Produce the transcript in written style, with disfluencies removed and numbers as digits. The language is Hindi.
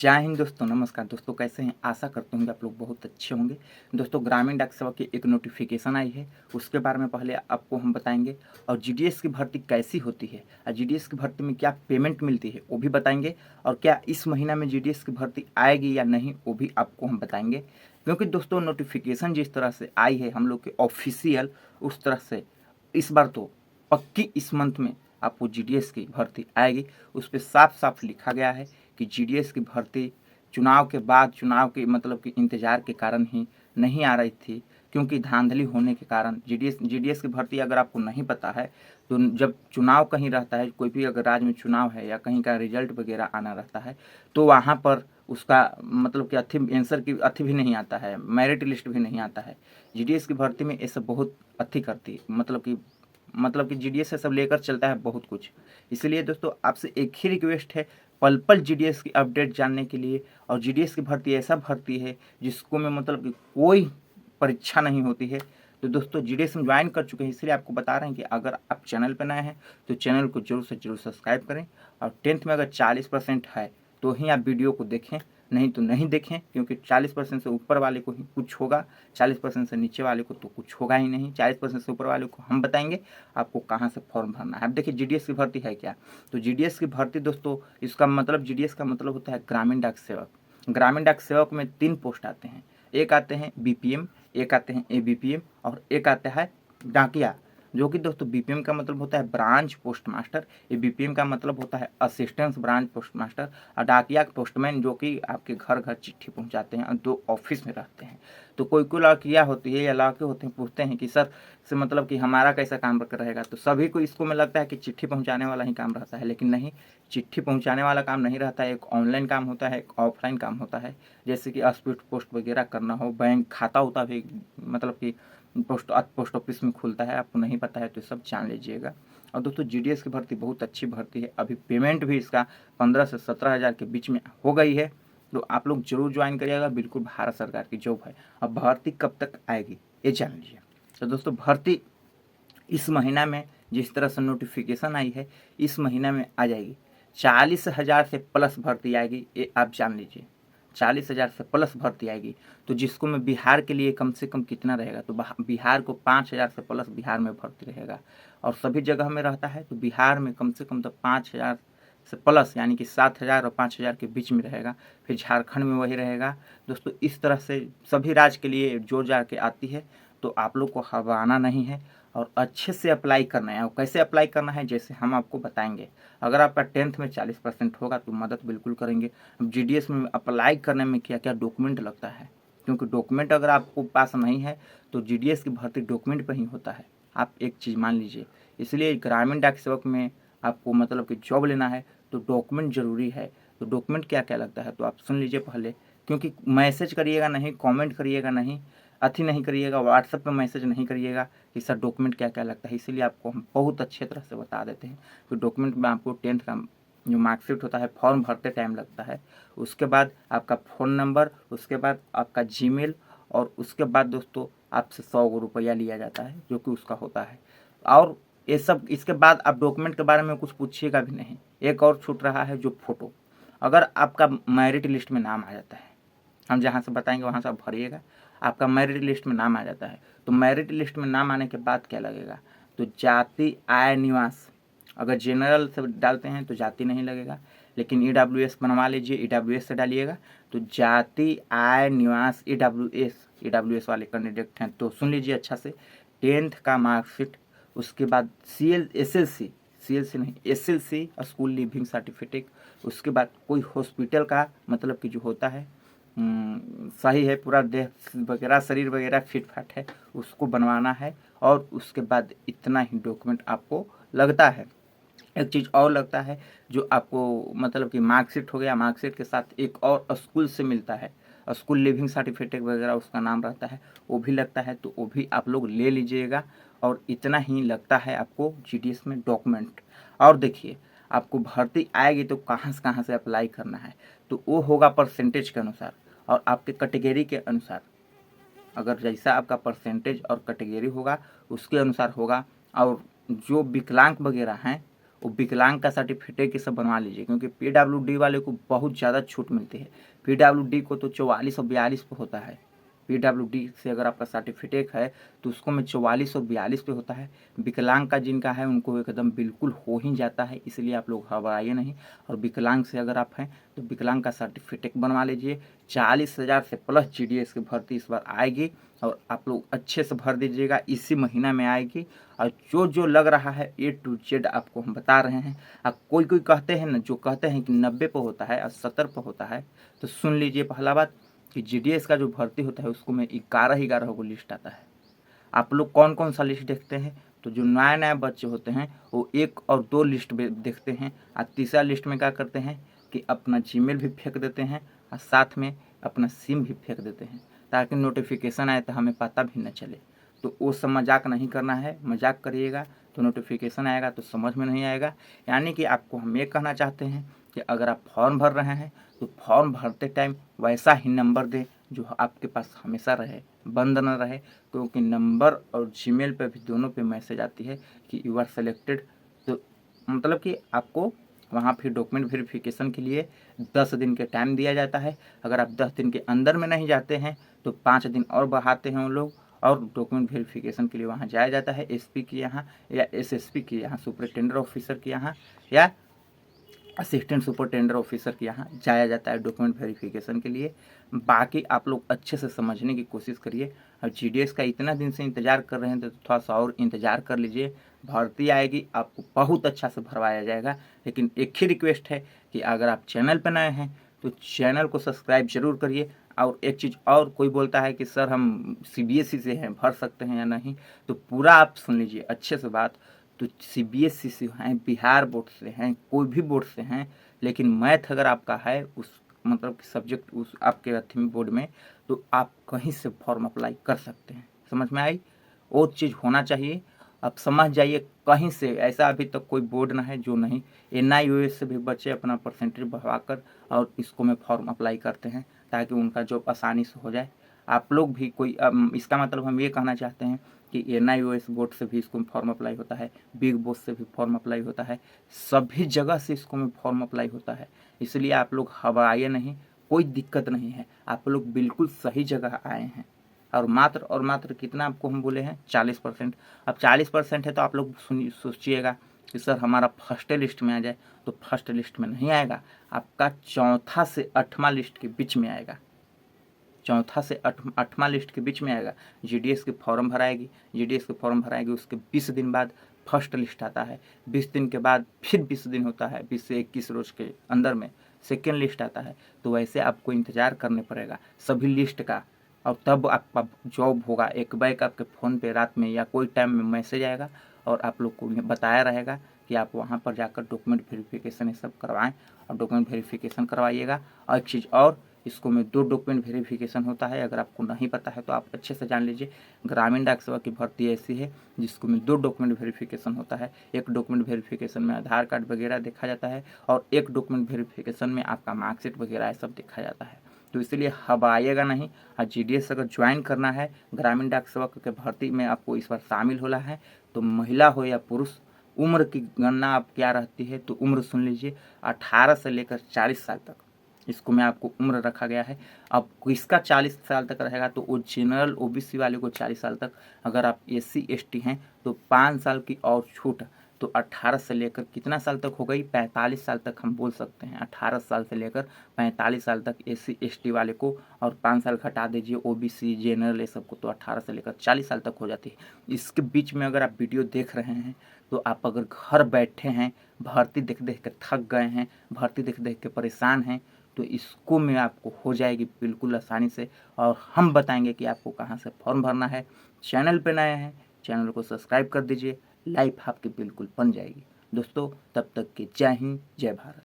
जय हिंद दोस्तों, नमस्कार दोस्तों। कैसे हैं? आशा करता हूँ कि आप लोग बहुत अच्छे होंगे। दोस्तों, ग्रामीण डाक सेवा की एक नोटिफिकेशन आई है, उसके बारे में पहले आपको हम बताएंगे। और जीडीएस की भर्ती कैसी होती है और जीडीएस की भर्ती में क्या पेमेंट मिलती है वो भी बताएंगे। और क्या इस महीना में जीडीएस की भर्ती आएगी या नहीं वो भी आपको हम बताएंगे। क्योंकि दोस्तों, नोटिफिकेशन जिस तरह से आई है हम लोग के ऑफिशियल, उस तरह से इस बार तो पक्की इस मंथ में आपको जीडीएस की भर्ती आएगी। उस पर साफ साफ लिखा गया है कि जीडीएस की भर्ती चुनाव के बाद, चुनाव के मतलब कि इंतजार के कारण ही नहीं आ रही थी, क्योंकि धांधली होने के कारण जीडीएस की भर्ती अगर आपको नहीं पता है तो जब चुनाव कहीं रहता है, कोई भी अगर राज्य में चुनाव है या कहीं का रिजल्ट वगैरह आना रहता है तो वहाँ पर उसका मतलब कि अथी आंसर की अथी भी नहीं आता है, मेरिट लिस्ट भी नहीं आता है। जीडीएस की भर्ती में ये सब बहुत अथी करती है, मतलब कि जीडीएस से सब लेकर चलता है बहुत कुछ। इसलिए दोस्तों, आपसे एक ही रिक्वेस्ट है, पल पल जीडीएस की अपडेट जानने के लिए। और जीडीएस की भर्ती ऐसा भर्ती है जिसको में मतलब कि कोई परीक्षा नहीं होती है। तो दोस्तों, जीडीएस में ज्वाइन कर चुके हैं, इसलिए आपको बता रहे हैं कि अगर आप चैनल पर नए हैं तो चैनल को जरूर से जरूर सब्सक्राइब करें। और 10th में अगर 40% है तो ही आप वीडियो को देखें, नहीं तो नहीं देखें, क्योंकि 40% से ऊपर वाले को ही कुछ होगा, 40% से नीचे वाले को तो कुछ होगा ही नहीं। 40% से ऊपर वाले को हम बताएंगे आपको कहाँ से फॉर्म भरना है। अब देखिए, जीडीएस की भर्ती है क्या। तो जीडीएस की भर्ती दोस्तों, इसका मतलब जीडीएस का मतलब होता है ग्रामीण डाक सेवक। ग्रामीण डाक सेवक में 3 पोस्ट आते हैं। एक आते हैं बीपीएम, एक आते हैं एबीपीएम और एक आता है डाकिया। जो कि दोस्तों, बीपीएम का मतलब होता है ब्रांच पोस्ट मास्टर, एबीपीएम का मतलब होता है असिस्टेंट ब्रांच पोस्ट मास्टर, और डाकिया पोस्टमैन जो कि आपके घर घर चिट्ठी पहुंचाते हैं और 2 ऑफिस में रहते हैं। तो कोई कोई लड़कियाँ होती है या लड़के होते हैं, पूछते हैं कि सर से मतलब कि हमारा कैसा काम रहेगा। तो सभी को इसको में लगता है कि चिट्ठी पहुंचाने वाला ही काम रहता है, लेकिन नहीं, चिट्ठी पहुंचाने वाला काम नहीं रहता है। एक ऑनलाइन काम होता है, एक ऑफलाइन काम होता है। जैसे कि स्पीड पोस्ट वगैरह करना हो, बैंक खाता होता भी मतलब कि पोस्ट ऑफिस में खुलता है, आपको नहीं पता है तो सब जान लीजिएगा। और दोस्तों, जीडीएस की भर्ती बहुत अच्छी भर्ती है। अभी पेमेंट भी इसका 15 से 17 हज़ार के बीच में हो गई है। तो आप लोग जरूर ज्वाइन करिएगा, बिल्कुल भारत सरकार की जॉब है। अब भर्ती कब तक आएगी ये जान लीजिए। तो दोस्तों, भर्ती इस महीना में जिस तरह से नोटिफिकेशन आई है, इस महीना में आ जाएगी। 40,000 से प्लस भर्ती आएगी, ये आप जान लीजिए। 40,000 से प्लस भर्ती आएगी। तो जिसको में बिहार के लिए कम से कम कितना रहेगा, तो बिहार को 5,000 से प्लस बिहार में भर्ती रहेगा। और सभी जगह में रहता है तो बिहार में कम से कम तो 5,000 से प्लस, यानी कि 7,000 और 5,000 के बीच में रहेगा। फिर झारखंड में वही रहेगा। दोस्तों, इस तरह से सभी राज्य के लिए जोड़ जाड़ के आती है। तो आप लोग को घबराना नहीं है और अच्छे से अप्लाई करना है। और कैसे अप्लाई करना है, जैसे हम आपको बताएंगे। अगर आपका 10th में 40% होगा तो मदद बिल्कुल करेंगे। अब जीडीएस में अप्लाई करने में क्या क्या डॉक्यूमेंट लगता है, क्योंकि डॉक्यूमेंट अगर आपको पास नहीं है तो जीडीएस की भर्ती डॉक्यूमेंट पर ही होता है। आप एक चीज़ मान लीजिए। इसलिए ग्रामीण डाक सेवक में आपको मतलब कि जॉब लेना है तो डॉक्यूमेंट ज़रूरी है। तो डॉक्यूमेंट क्या क्या लगता है तो आप सुन लीजिए पहले, क्योंकि मैसेज करिएगा नहीं, कमेंट करिएगा नहीं, अथी नहीं करिएगा, व्हाट्सएप पे मैसेज नहीं करिएगा कि सर डॉक्यूमेंट क्या क्या लगता है। इसीलिए आपको हम बहुत अच्छे तरह से बता देते हैं कि डॉक्यूमेंट में आपको 10th का जो मार्कशीट होता है, फॉर्म भरते टाइम लगता है। उसके बाद आपका फ़ोन नंबर, उसके बाद आपका जीमेल, और उसके बाद दोस्तों आपसे 100 रुपया लिया जाता है जो कि उसका होता है। और ये सब इसके बाद आप डॉक्यूमेंट के बारे में कुछ पूछिएगा भी नहीं। एक और छूट रहा है, जो फ़ोटो। अगर आपका मेरिट लिस्ट में नाम आ जाता है, हम जहाँ से बताएंगे वहाँ से आप भरिएगा, आपका मेरिट लिस्ट में नाम आ जाता है तो मेरिट लिस्ट में नाम आने के बाद क्या लगेगा, तो जाति, आय, निवास। अगर जनरल से डालते हैं तो जाति नहीं लगेगा, लेकिन ईडब्ल्यूएस बनवा लीजिए, ईडब्ल्यूएस से डालिएगा तो जाति, आय, निवास, ईडब्ल्यूएस वाले कैंडिडेट हैं तो सुन लीजिए अच्छा से। 10th का मार्कशीट, उसके बाद सीएलसी नहीं, एसएलसी स्कूल लिविंग सर्टिफिकेट। उसके बाद कोई हॉस्पिटल का मतलब कि जो होता है सही है, पूरा देह वगैरह, शरीर वगैरह फिट फाट है, उसको बनवाना है। और उसके बाद इतना ही डॉक्यूमेंट आपको लगता है। एक चीज़ और लगता है, जो आपको मतलब कि मार्कशीट हो गया, मार्कशीट के साथ एक और स्कूल से मिलता है, स्कूल लिविंग सर्टिफिकेट वगैरह उसका नाम रहता है, वो भी लगता है। तो वो भी आप लोग ले लीजिएगा। और इतना ही लगता है आपको जीडीएस में डॉक्यूमेंट। और देखिए, आपको भर्ती आएगी तो कहाँ से अप्लाई करना है, तो वो होगा परसेंटेज के अनुसार और आपके कैटेगरी के अनुसार। अगर जैसा आपका परसेंटेज और कैटेगरी होगा उसके अनुसार होगा। और जो विकलांग वगैरह हैं वो विकलांग का सर्टिफिकेट ये सब बनवा लीजिए, क्योंकि PWD वाले को बहुत ज़्यादा छूट मिलती है। PWD को तो 44 और 42 पे होता है। PWD से अगर आपका सर्टिफिकेट है तो उसको में 44 और 42 पे होता है। विकलांग का जिनका है उनको एकदम बिल्कुल हो ही जाता है, इसलिए आप लोग घबराइए नहीं। और विकलांग से अगर आप हैं तो विकलांग का सर्टिफिकेट बनवा लीजिए। 40,000 से प्लस GDS की भर्ती इस बार आएगी और आप लोग अच्छे से भर दीजिएगा, इसी महीना में आएगी। और जो जो लग रहा है A to Z आपको हम बता रहे हैं। अब कोई कोई कहते हैं ना, जो कहते हैं कि 90 पे होता है और 70 पे होता है, तो सुन लीजिए पहला बात कि GDS का जो भर्ती होता है उसको में 11 को लिस्ट आता है। आप लोग कौन कौन सा लिस्ट देखते हैं? तो जो नए नए बच्चे होते हैं वो 1 और 2 लिस्ट देखते हैं, और तीसरा लिस्ट में क्या करते हैं कि अपना जीमेल भी फेंक देते हैं और साथ में अपना सिम भी फेंक देते हैं, ताकि नोटिफिकेशन आए तो हमें पता भी न चले। तो वो सब मजाक नहीं करना है, मजाक करिएगा तो नोटिफिकेशन आएगा तो समझ में नहीं आएगा। यानी कि आपको हम ये कहना चाहते हैं कि अगर आप फॉर्म भर रहे हैं तो फॉर्म भरते टाइम वैसा ही नंबर दें जो आपके पास हमेशा रहे, बंद न रहे, क्योंकि नंबर और जीमेल पे भी दोनों पे मैसेज आती है कि यू आर सेलेक्टेड। तो मतलब कि आपको वहाँ फिर डॉक्यूमेंट वेरिफिकेशन के लिए 10 दिन के टाइम दिया जाता है। अगर आप 10 दिन के अंदर में नहीं जाते हैं तो 5 दिन और बढ़ाते हैं वो लोग, और डॉक्यूमेंट वेरिफिकेशन के लिए वहाँ जाया जाता है SP के यहाँ या SSP के यहाँ, सुपरिटेंडेंट ऑफिसर के यहाँ या असिस्टेंट सुपरिटेंडेंट ऑफिसर के यहाँ जाया जाता है डॉक्यूमेंट वेरिफिकेशन के लिए। बाकी आप लोग अच्छे से समझने की कोशिश करिए। और GDS का इतना दिन से इंतज़ार कर रहे हैं तो थोड़ा सा और इंतज़ार कर लीजिए, भर्ती आएगी, आपको बहुत अच्छा से भरवाया जाएगा। लेकिन एक ही रिक्वेस्ट है कि अगर आप चैनल पर नए हैं तो चैनल को सब्सक्राइब जरूर करिए। और एक चीज़ और, कोई बोलता है कि सर हम CBSE से हैं, भर सकते हैं या नहीं, तो पूरा आप सुन लीजिए अच्छे से बात। तो CBSE से हैं, बिहार बोर्ड से हैं, कोई भी बोर्ड से हैं, लेकिन मैथ अगर आपका है उस मतलब कि सब्जेक्ट उस आपके अथी बोर्ड में, तो आप कहीं से फॉर्म अप्लाई कर सकते हैं। समझ में आई? वो चीज़ होना चाहिए। आप समझ जाइए, कहीं से ऐसा अभी तक कोई बोर्ड ना है जो नहीं। NIOS से भी बच्चे अपना परसेंटेज बढ़वा कर और इसको में फॉर्म अप्लाई करते हैं, ताकि उनका जॉब आसानी से हो जाए। आप लोग भी कोई इसका मतलब हम ये कहना चाहते हैं कि NIOS बोर्ड से भी इसको में फॉर्म अप्लाई होता है, बिग बोर्ड से भी फॉर्म अप्लाई होता है, सभी जगह से इसको में फॉर्म अप्लाई होता है। इसलिए आप लोग घबराइए नहीं, कोई दिक्कत नहीं है, आप लोग बिल्कुल सही जगह आए हैं। और मात्र कितना आपको हम बोले हैं 40%। अब 40% है तो आप लोग सोचिएगा कि सर हमारा फर्स्ट लिस्ट में आ जाए, तो फर्स्ट लिस्ट में नहीं आएगा, आपका चौथा से 8वां लिस्ट के बीच में आएगा। चौथा से 8वां लिस्ट के बीच में आएगा। GDS की फॉर्म भराएगी, GDS की फॉर्म भराएगी, उसके 20 दिन बाद फर्स्ट लिस्ट आता है। 20 दिन के बाद फिर 20 दिन होता है, 20 से 21 रोज के अंदर में सेकेंड लिस्ट आता है। तो वैसे आपको इंतज़ार करने पड़ेगा सभी लिस्ट का, और तब आपका जॉब होगा। एक बैग आपके फ़ोन पे रात में या कोई टाइम में मैसेज आएगा और आप लोग को बताया रहेगा कि आप वहाँ पर जाकर डॉक्यूमेंट वेरिफिकेशन ये सब करवाएं, और डॉक्यूमेंट वेरिफिकेशन करवाइएगा। और एक चीज़ और, इसको में 2 डॉक्यूमेंट वेरिफिकेशन होता है, अगर आपको नहीं पता है तो आप अच्छे से जान लीजिए। ग्रामीण डाक सेवा की भर्ती ऐसी है जिसको में 2 डॉक्यूमेंट वेरिफिकेशन होता है। एक डॉक्यूमेंट वेरिफिकेशन में आधार कार्ड वगैरह देखा जाता है, और एक डॉक्यूमेंट वेरिफिकेशन में आपका मार्कशीट वगैरह ये सब देखा जाता है। तो इसलिए घबराइएगा नहीं। और GDS अगर ज्वाइन करना है, ग्रामीण डाक सेवक के भर्ती में आपको इस बार शामिल होना है, तो महिला हो या पुरुष, उम्र की गणना आप क्या रहती है, तो उम्र सुन लीजिए 18 से लेकर 40 साल तक इसको में आपको उम्र रखा गया है। अब किसका 40 साल तक रहेगा, तो वो जनरल OBC वाले को 40 साल तक। अगर आप SC ST हैं तो 5 साल की और छूट। तो 18 से लेकर कितना साल तक हो गई, 45 साल तक हम बोल सकते हैं। 18 साल से लेकर 45 साल तक SC ST वाले को, और 5 साल घटा दीजिए OBC जनरल ये सबको, तो 18 से लेकर 40 साल तक हो जाती है। इसके बीच में अगर आप वीडियो देख रहे हैं तो आप अगर घर बैठे हैं, भर्ती देख देख के थक गए हैं, भर्ती देख देख के परेशान हैं, तो इसको में आपको हो जाएगी बिल्कुल आसानी से। और हम बताएंगे कि आपको कहाँ से फॉर्म भरना है। चैनल पे नए हैं, चैनल को सब्सक्राइब कर दीजिए, लाइफ आपकी बिल्कुल बन जाएगी। दोस्तों तब तक के जय हिंद, जय भारत।